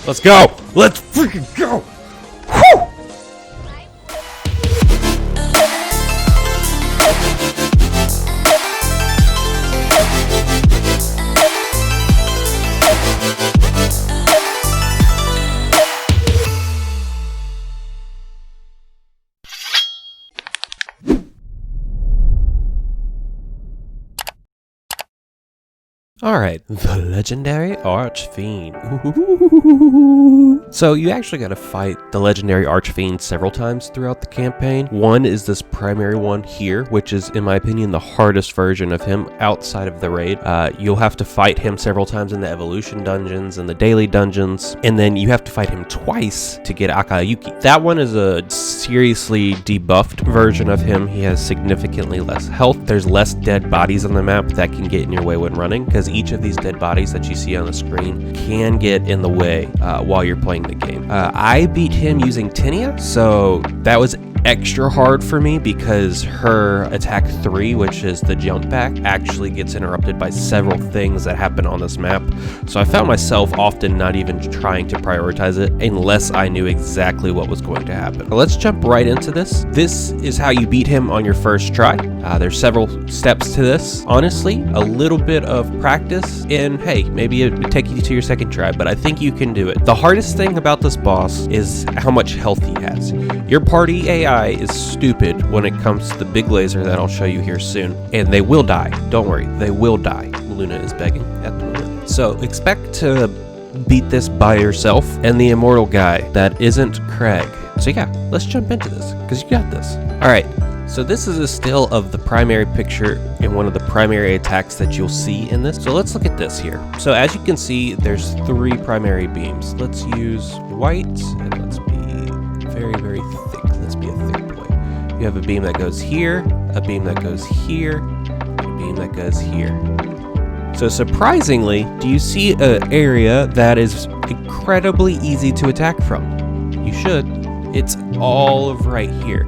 Let's go. Let's freaking go. Whew. Alright, the Legendary Archfiend. So you actually gotta fight the Legendary Archfiend several times throughout the campaign. One is this primary one here, which is, in my opinion, the hardest version of him outside of the raid. You'll have to fight him several times in the evolution dungeons and the daily dungeons, and then you have to fight him twice to get Akayuki. That one is a seriously debuffed version of him. He has significantly less health. There's less dead bodies on the map that can get in your way when running, because each of these dead bodies that you see on the screen can get in the way while you're playing the game. I beat him using Tinia, so that was extra hard for me because her attack 3, which is the jump back, actually gets interrupted by several things that happen on this map. So I found myself often not even trying to prioritize it unless I knew exactly what was going to happen. But let's jump right into this. This is how you beat him on your first try. There's several steps to this. Honestly, a little bit of practice, and hey, maybe it would take you to your second try, but I think you can do it. The hardest thing about this boss is how much health he has. Your party AI is stupid when it comes to the big laser that I'll show you here soon, and they will die. Don't worry, they will die. Luna is begging at the moment. So expect to beat this by yourself and the immortal guy that isn't Craig. So yeah, let's jump into this, because you got this. Alright, so this is a still of the primary picture and one of the primary attacks that you'll see in this. So let's look at this here. So as you can see, there's 3 primary beams. Let's use white, and let's be very, very thick. Let's be a thick boy. You have a beam that goes here, a beam that goes here, and a beam that goes here. So surprisingly, do you see an area that is incredibly easy to attack from? You should. It's all of right here.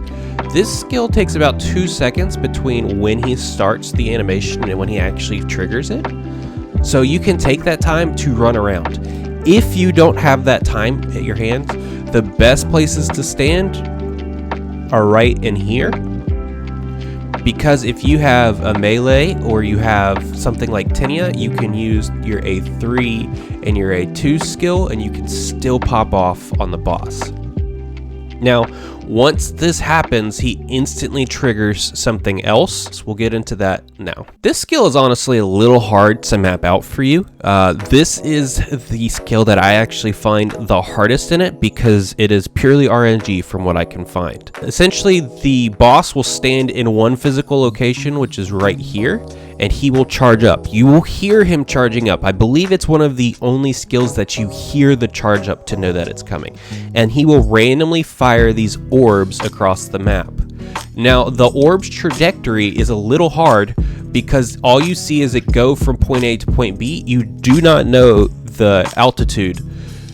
This skill takes about 2 seconds between when he starts the animation and when he actually triggers it. So you can take that time to run around. If you don't have that time at your hand, the best places to stand are right in here. Because if you have a melee or you have something like Tinia, you can use your A3 and your A2 skill and you can still pop off on the boss. Now, once this happens, he instantly triggers something else. So we'll get into that now. This skill is honestly a little hard to map out for you. This is the skill that I actually find the hardest in it because it is purely RNG from what I can find. Essentially, the boss will stand in one physical location, which is right here, and he will charge up. You will hear him charging up. I believe it's one of the only skills that you hear the charge up to know that it's coming. And he will randomly fire these orbs across the map. Now, the orb's trajectory is a little hard because all you see is it go from point A to point B. You do not know the altitude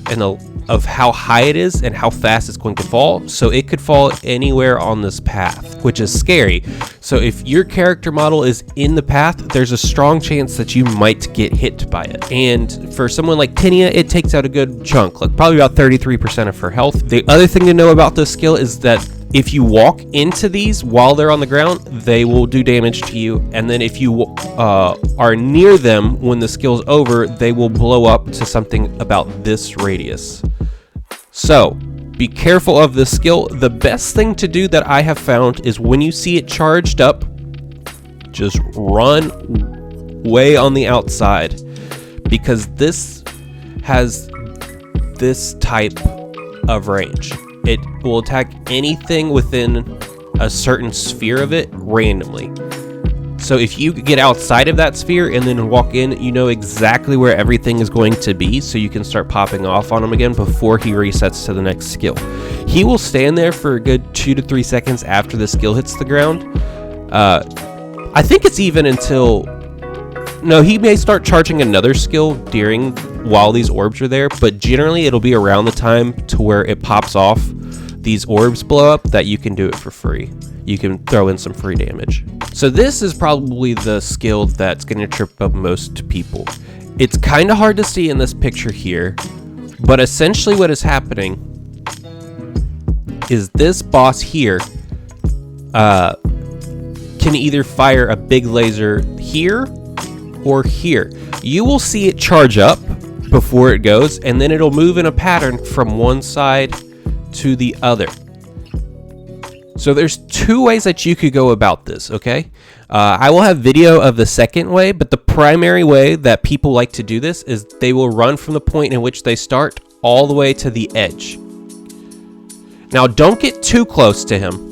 and of how high it is and how fast it's going to fall, so it could fall anywhere on this path, which is scary. So if your character model is in the path, there's a strong chance that you might get hit by it. And for someone like Tinia, it takes out a good chunk, like probably about 33% of her health. The other thing to know about this skill is that if you walk into these while they're on the ground, they will do damage to you. And then if you are near them when the skill's over, they will blow up to something about this radius. So be careful of this skill. The best thing to do that I have found is when you see it charged up, just run way on the outside, because this has this type of range. It will attack anything within a certain sphere of it randomly. So if you get outside of that sphere and then walk in, you know exactly where everything is going to be, so you can start popping off on him again before he resets to the next skill. He will stand there for a good 2 to 3 seconds after the skill hits the ground. I think it's even until... No, he may start charging another skill while these orbs are there, but generally it'll be around the time to where it pops off, these orbs blow up, that you can do it for free. You can throw in some free damage. So this is probably the skill that's going to trip up most people. It's kind of hard to see in this picture here, But essentially what is happening is this boss here can either fire a big laser here or here. You will see it charge up before it goes, and then it'll move in a pattern from one side to the other. So there's two ways that you could go about this, okay? I will have video of the second way, but the primary way that people like to do this is they will run from the point in which they start all the way to the edge. Now, don't get too close to him,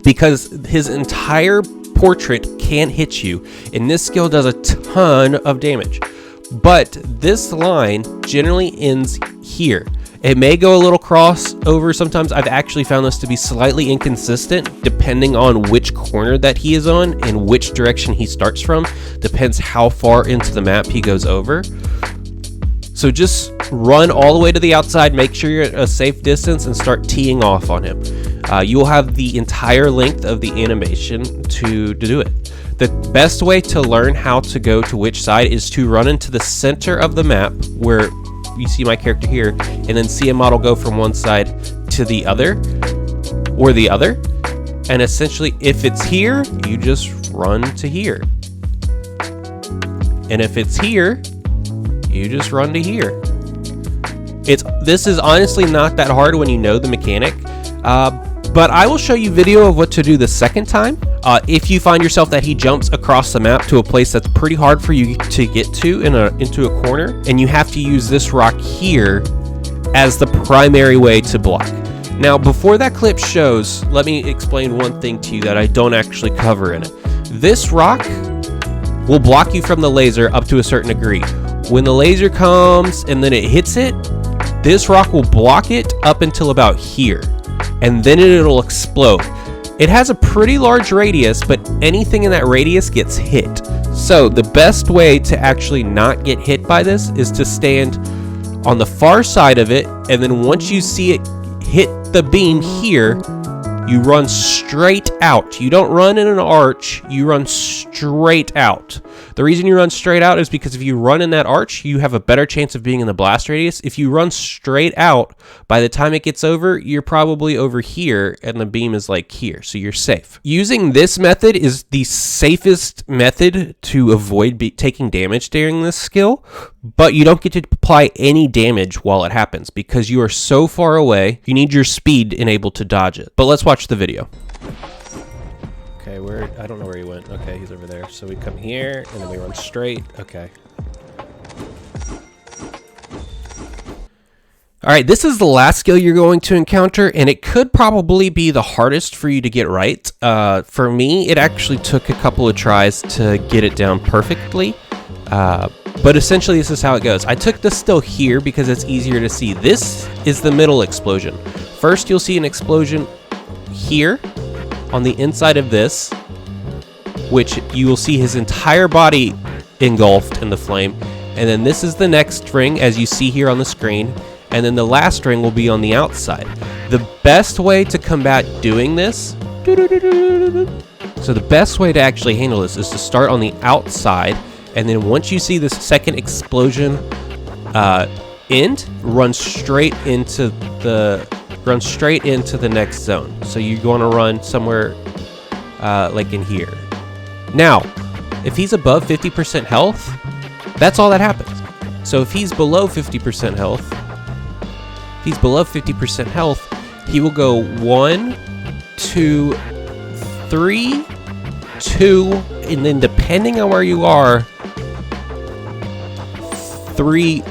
because his entire portrait can't hit you, and this skill does a ton of damage. But this line generally ends here. It may go a little crossover sometimes. I've actually found this to be slightly inconsistent depending on which corner that he is on and which direction he starts from. Depends how far into the map he goes over. So just run all the way to the outside, make sure you're at a safe distance, and start teeing off on him. You will have the entire length of the animation to do it. The best way to learn how to go to which side is to run into the center of the map where you see my character here, and then see a model go from one side to the other, or the other. And essentially, if it's here, you just run to here. And if it's here, you just run to here. This is honestly not that hard when you know the mechanic, but I will show you video of what to do the second time. If you find yourself that he jumps across the map to a place that's pretty hard for you to get to into a corner, and you have to use this rock here as the primary way to block. Now, before that clip shows, let me explain one thing to you that I don't actually cover in it. This rock will block you from the laser up to a certain degree. When the laser comes and then it hits it, this rock will block it up until about here, and then it'll explode. It has a pretty large radius, but anything in that radius gets hit. So the best way to actually not get hit by this is to stand on the far side of it, and then once you see it hit the beam here, you run straight out. You don't run in an arch, you run straight out. The reason you run straight out is because if you run in that arch, you have a better chance of being in the blast radius. If you run straight out, by the time it gets over, you're probably over here, and the beam is like here, so you're safe. Using this method is the safest method to avoid taking damage during this skill, but you don't get to apply any damage while it happens, because you are so far away, you need your speed enabled to dodge it. But let's watch the video. Okay, I don't know where he went. Okay, he's over there. So we come here, and then we run straight. Okay. Alright, this is the last skill you're going to encounter, and it could probably be the hardest for you to get right. For me, it actually took a couple of tries to get it down perfectly. But essentially, this is how it goes. I took this still here because it's easier to see. This is the middle explosion. First, you'll see an explosion here on the inside of this, which you will see his entire body engulfed in the flame. And then this is the next ring, as you see here on the screen. And then the last ring will be on the outside. The best way to combat doing this, so the best way to actually handle this is to start on the outside, and then once you see the second explosion end, run straight into the next zone. So you're going to run somewhere like in here. Now, if he's above 50% health, that's all that happens. So if he's below 50% health, he will go 1, 2, 3, 2, and then depending on where you are, 3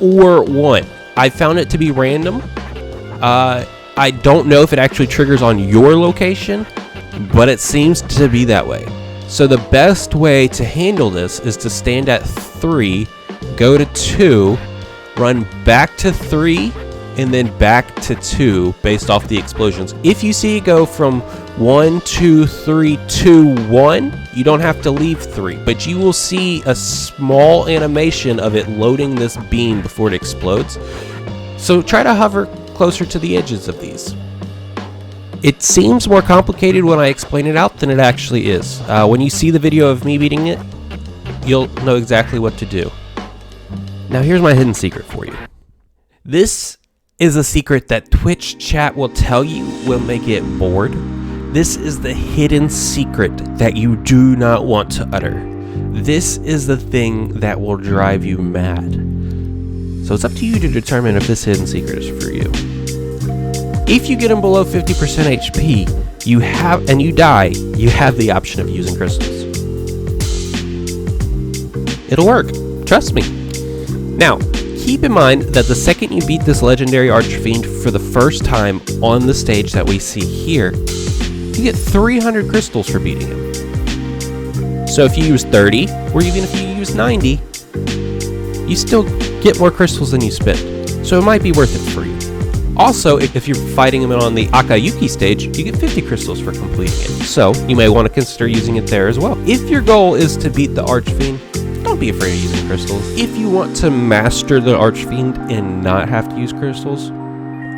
or 1. I found it to be random. I don't know if it actually triggers on your location, but it seems to be that way. So the best way to handle this is to stand at 3, go to 2, run back to 3, and then back to 2 based off the explosions. If you see it go from 1, 2, 3, 2, 1, you don't have to leave 3, but you will see a small animation of it loading this beam before it explodes. So try to hover closer to the edges of these. It seems more complicated when I explain it out than it actually is. When you see the video of me beating it, you'll know exactly what to do. Now here's my hidden secret for you. This is a secret that Twitch chat will tell you will make it bored. This is the hidden secret that you do not want to utter. This is the thing that will drive you mad. So it's up to you to determine if this hidden secret is for you. If you get him below 50% HP, you have, and you die, you have the option of using crystals. It'll work, trust me. Now, keep in mind that the second you beat this Legendary Archfiend for the first time on the stage that we see here, you get 300 crystals for beating him. So if you use 30, or even if you use 90, you still get more crystals than you spent. So it might be worth it for you. Also, if you're fighting him on the Akayuki stage, you get 50 crystals for completing it. So you may want to consider using it there as well. If your goal is to beat the Archfiend, don't be afraid of using crystals. If you want to master the Archfiend and not have to use crystals,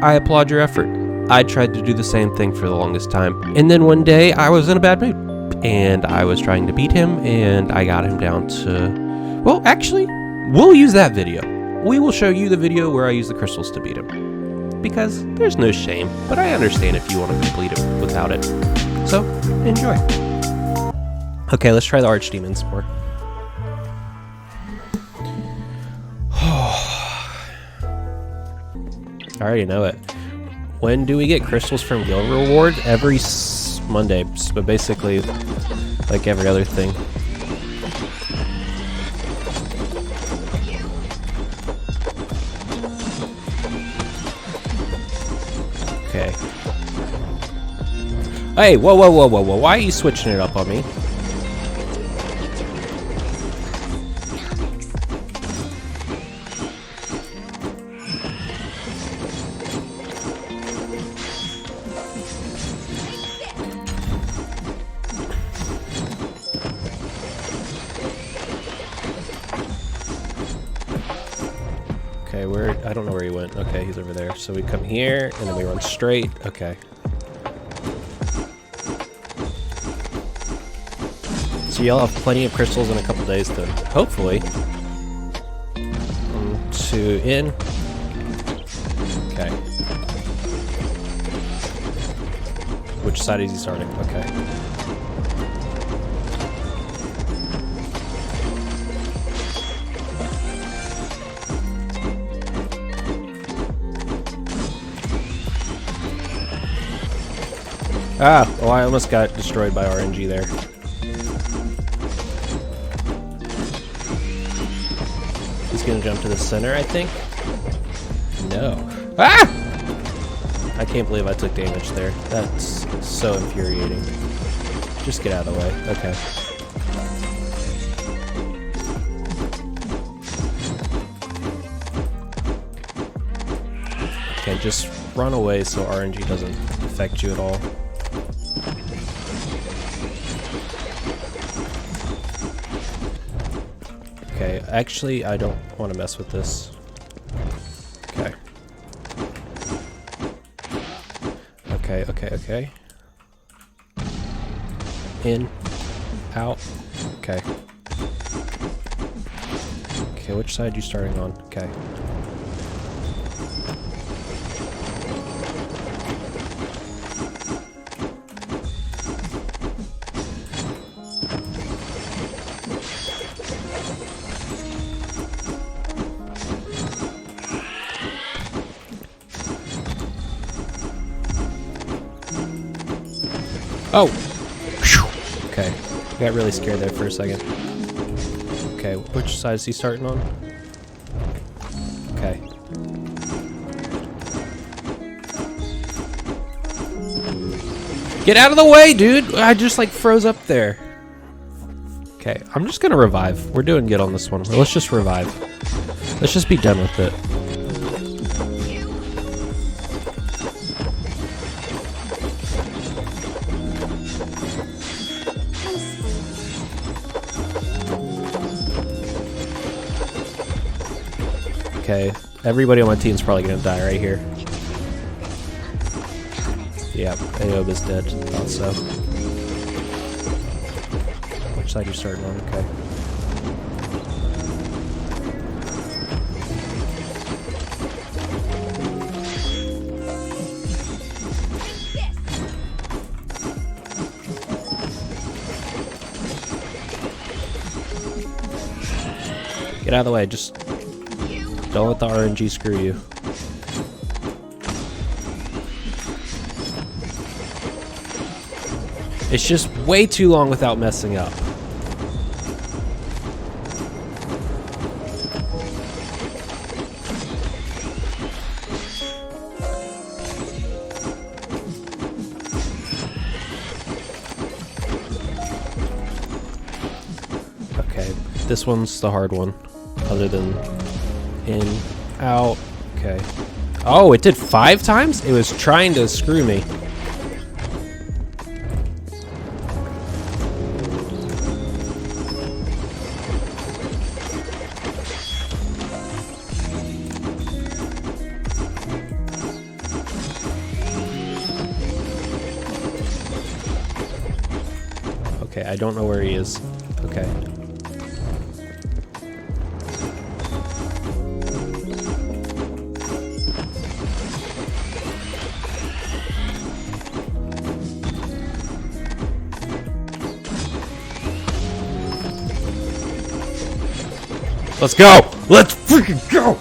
I applaud your effort. I tried to do the same thing for the longest time. And then one day I was in a bad mood and I was trying to beat him and I got him down to, well, actually, we'll use that video. We will show you the video where I use the crystals to beat him. Because there's no shame, but I understand if you want to complete it without it. So, enjoy. Okay, let's try the Archdemons more. I already know it. When do we get crystals from guild reward? Every Monday, but basically like every other thing. Okay. Hey, whoa, whoa, whoa, whoa, whoa. Why are you switching it up on me? Okay, I don't know where he went. Okay, he's over there. So we come here, and then we run straight. Okay. So y'all have plenty of crystals in a couple days to, hopefully, to in. Okay. Which side is he starting? Okay. Ah, oh, I almost got destroyed by RNG there. He's gonna jump to the center, I think. No. Ah! I can't believe I took damage there. That's so infuriating. Just get out of the way. Okay. Okay, just run away so RNG doesn't affect you at all. Okay, actually, I don't want to mess with this. Okay. Okay, okay, okay. In. Out. Okay. Okay, which side are you starting on? Okay. Oh! Okay. I got really scared there for a second. Okay, which side is he starting on? Okay. Get out of the way, dude! I just like froze up there. Okay, I'm just gonna revive. We're doing good on this one. Let's just revive. Let's just be done with it. Okay, everybody on my team's probably gonna die right here. Yep, Aob is dead. Thought so. Which side are you starting on? Okay. Get out of the way. Just don't let the RNG screw you. It's just way too long without messing up. Okay, this one's the hard one. Other than in, out, okay. Oh, it did 5 times? It was trying to screw me. Okay, I don't know where he is. Okay. Let's go! Let's freaking go!